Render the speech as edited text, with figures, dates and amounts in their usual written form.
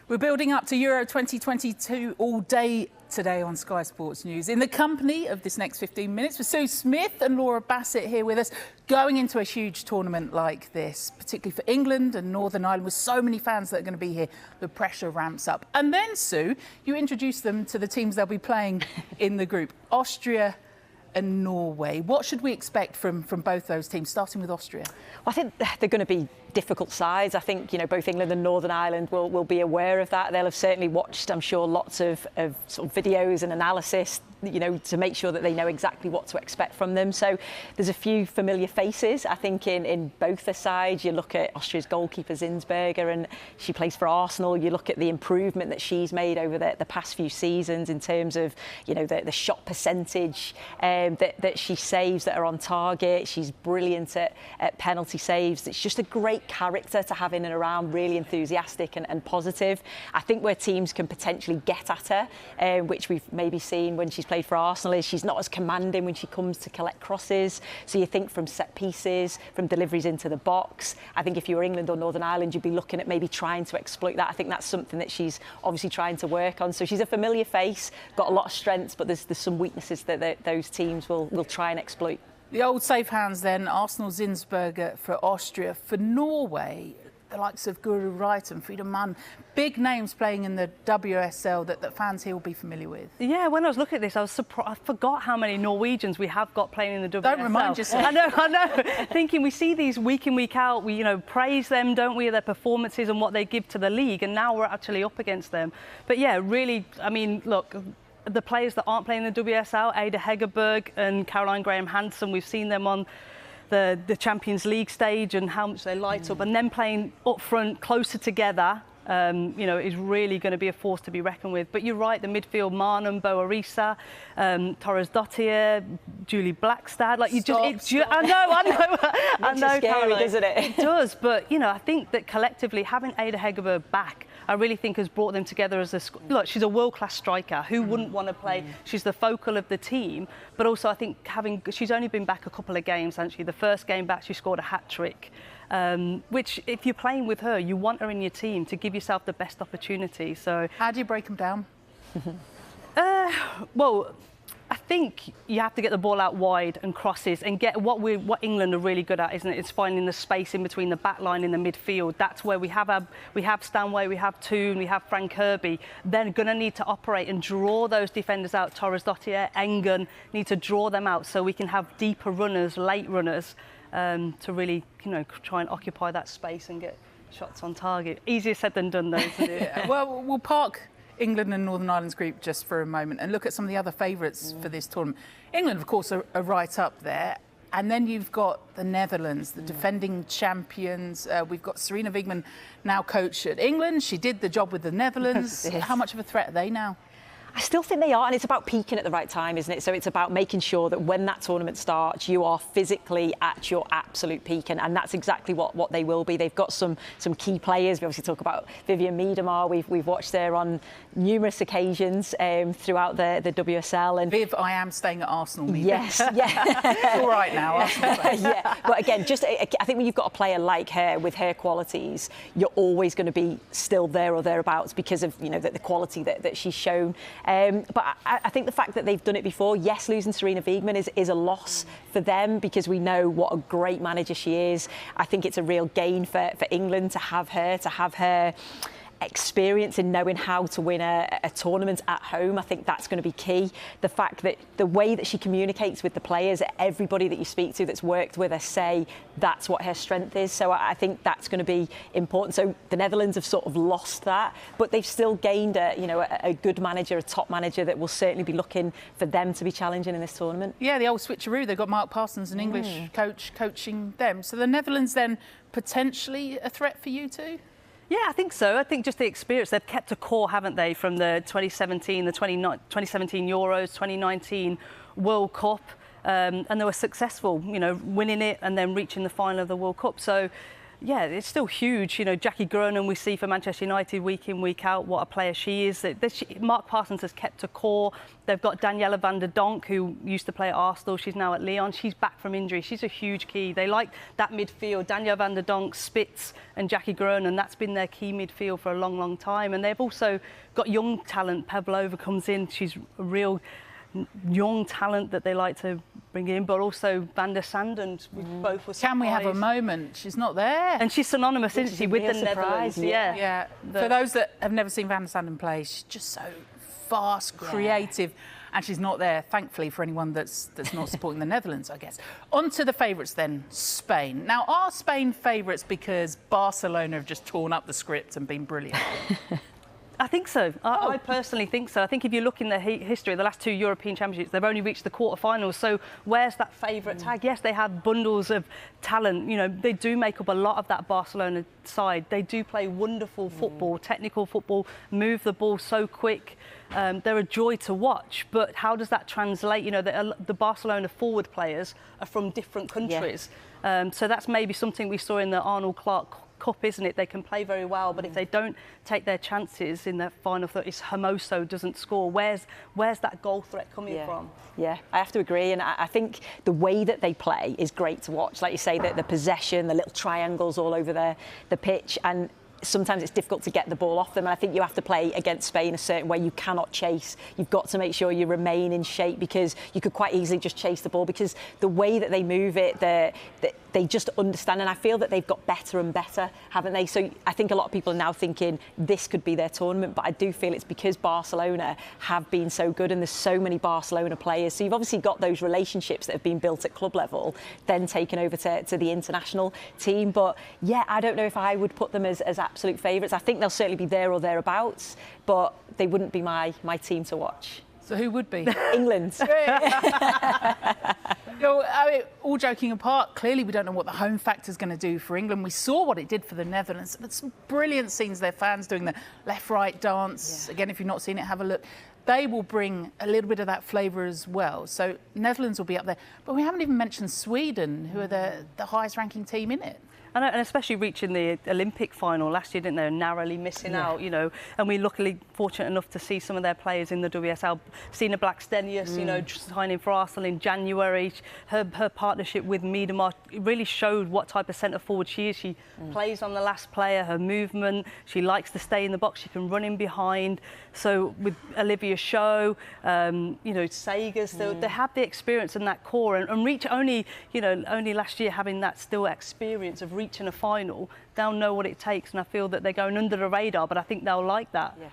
We're building up to Euro 2022 all day today on Sky Sports News. In the company of this next 15 minutes with Smith and Laura Bassett here with us, going into a huge tournament like this, particularly for England and Northern Ireland, with so many fans that are going to be here, the pressure ramps up. And then, Sue, you introduce them to the teams they'll be playing in the group, Austria and Norway. What should we expect from both those teams, starting with Austria? Well, I think they're going to be difficult sides. I think, both England and Northern Ireland will be aware of that. They'll have certainly watched, I'm sure, lots of sort of videos and analysis, to make sure that they know exactly what to expect from them. So there's a few familiar faces, I think, in both the sides. You look at Austria's goalkeeper, Zinsberger, and she plays for Arsenal. You look at the improvement that she's made over the past few seasons in terms of, the shot percentage that she saves that are on target. She's brilliant at penalty saves. It's just a great character to have in and around, really enthusiastic and positive. I think where teams can potentially get at her, which we've maybe seen when she's played for Arsenal, is she's not as commanding when she comes to collect crosses. So you think from set pieces, from deliveries into the box. I think if you were England or Northern Ireland, you'd be looking at maybe trying to exploit that. I think that's something that she's obviously trying to work on. So she's a familiar face, got a lot of strengths, but there's some weaknesses that those teams will try and exploit. The old safe hands then, Arsenal, Zinsberger for Austria. For Norway, the likes of Guru Wright and Frida Mann, big names playing in the WSL that fans here will be familiar with. Yeah, when I was looking at this, I was surprised. I forgot how many Norwegians we have got playing in the WSL. Don't remind yourself. I know. Thinking we see these week in, week out, we praise them, don't we, their performances and what they give to the league, and now we're actually up against them. But yeah, really, I mean, look, the players that aren't playing the WSL, Ada Hegerberg and Caroline Graham-Hansen, we've seen them on the Champions League stage and how much they light up, and then playing up front closer together, is really going to be a force to be reckoned with. But you're right, the midfield, Marnum, Boarisa, Torres Dottier, Julie Blackstad. I know, scary, Caroline, doesn't it? It does, but I think that collectively having Ada Hegerberg back, I really think has brought them together as a... Look, she's a world-class striker. Who wouldn't want to play? She's the focal of the team. But also, I think she's only been back a couple of games, hasn't she? The first game back, she scored a hat-trick. Which, if you're playing with her, you want her in your team to give yourself the best opportunity. So, how do you break them down? Well, I think you have to get the ball out wide and crosses and get what England are really good at, isn't it? It's finding the space in between the back line and the midfield. That's where we have Stanway, we have Toon, we have Frank Kirby. They're going to need to operate and draw those defenders out. Torres Dottier, Engen need to draw them out so we can have deeper runners, late runners, to really, try and occupy that space and get shots on target. Easier said than done, though, isn't it? Yeah. Well, we'll park England and Northern Ireland's group just for a moment and look at some of the other favourites for this tournament. England, of course, are right up there. And then you've got the Netherlands, the defending champions. We've got Serena Wigman, now coach at England. She did the job with the Netherlands. Yes. How much of a threat are they now? I still think they are, and it's about peaking at the right time, isn't it? So it's about making sure that when that tournament starts, you are physically at your absolute peak, and that's exactly what they will be. They've got some key players. We obviously talk about Vivian Miedema. We've watched her on numerous occasions throughout the WSL. And Viv, I am staying at Arsenal. Maybe. Yes, yeah. It's all right now. Yeah, but again, I think when you've got a player like her with her qualities, you're always going to be still there or thereabouts because of the quality that she's shown. But I think the fact that they've done it before, yes, losing Serena Wigman is a loss for them because we know what a great manager she is. I think it's a real gain for England to have her experience in knowing how to win a tournament at home. I think that's going to be key. The fact that the way that she communicates with the players, everybody that you speak to that's worked with her say that's what her strength is. So I think that's going to be important. So the Netherlands have sort of lost that, but they've still gained a good manager, a top manager that will certainly be looking for them to be challenging in this tournament. Yeah, the old switcheroo. They've got Mark Parsons, an English coach, coaching them. So the Netherlands then potentially a threat for you too? Yeah, I think so. I think just the experience. They've kept a core, haven't they, from the 2017, the 2017 Euros, 2019 World Cup, and they were successful, winning it and then reaching the final of the World Cup. So Yeah, it's still huge. You know, Jackie Groenen we see for Manchester United week in, week out, what a player she is. Mark Parsons has kept a core. They've got Daniela van der Donk, who used to play at Arsenal. She's now at Lyon. She's back from injury. She's a huge key. They like that midfield. Daniela van der Donk, Spitz and Jackie Groenen. That's been their key midfield for a long, long time. And they've also got young talent. Pavlova comes in. She's a real young talent that they like to bring in, but also Van der Sanden, we both were surprised. Can we have a moment? She's not there. And she's synonymous, isn't she, with the Netherlands? Yeah. For those that have never seen Van der Sanden play, she's just so fast, creative, and she's not there, thankfully, for anyone that's not supporting the Netherlands, I guess. On to the favourites then, Spain. Now, are Spain favourites because Barcelona have just torn up the script and been brilliant? I think so. I personally think so. I think if you look in their history, the last two European Championships, they've only reached the quarterfinals. So where's that favourite tag? Yes, they have bundles of talent. You know, they do make up a lot of that Barcelona side. They do play wonderful football, technical football, move the ball so quick. They're a joy to watch. But how does that translate? You know, the Barcelona forward players are from different countries. Yeah. So that's maybe something we saw in the Arnold Clark Cup, isn't it? They can play very well, but if they don't take their chances in their final third, if Hermoso doesn't score, where's that goal threat coming from? Yeah, I have to agree, and I think the way that they play is great to watch. Like you say, the possession, the little triangles all over the pitch, and sometimes it's difficult to get the ball off them, and I think you have to play against Spain a certain way. You cannot chase. You've got to make sure you remain in shape, because you could quite easily just chase the ball, because the way that they move it, they just understand, and I feel that they've got better and better, haven't they? So I think a lot of people are now thinking this could be their tournament, but I do feel it's because Barcelona have been so good and there's so many Barcelona players. So you've obviously got those relationships that have been built at club level, then taken over to the international team. But yeah, I don't know if I would put them as absolute favourites. I think they'll certainly be there or thereabouts, but they wouldn't be my team to watch. So who would be? England. You know, I mean, all joking apart, clearly we don't know what the home factor is going to do for England. We saw what it did for the Netherlands. But some brilliant scenes, their fans doing the left-right dance. Yeah. Again, if you've not seen it, have a look. They will bring a little bit of that flavour as well. So Netherlands will be up there. But we haven't even mentioned Sweden, who are the highest-ranking team in it. And especially reaching the Olympic final last year, didn't they? Narrowly missing out, you know. And we're luckily fortunate enough to see some of their players in the WSL. Sina Blackstenius, you know, signing for Arsenal in January. Her partnership with Miedema really showed what type of centre forward she is. She plays on the last player, her movement. She likes to stay in the box. She can run in behind. So with Olivia Shaw, you know, Sagers, they have the experience in that core, and reach only last year having that still experience of reaching a final. They'll know what it takes, and I feel that they're going under the radar, but I think they'll like that. Yeah.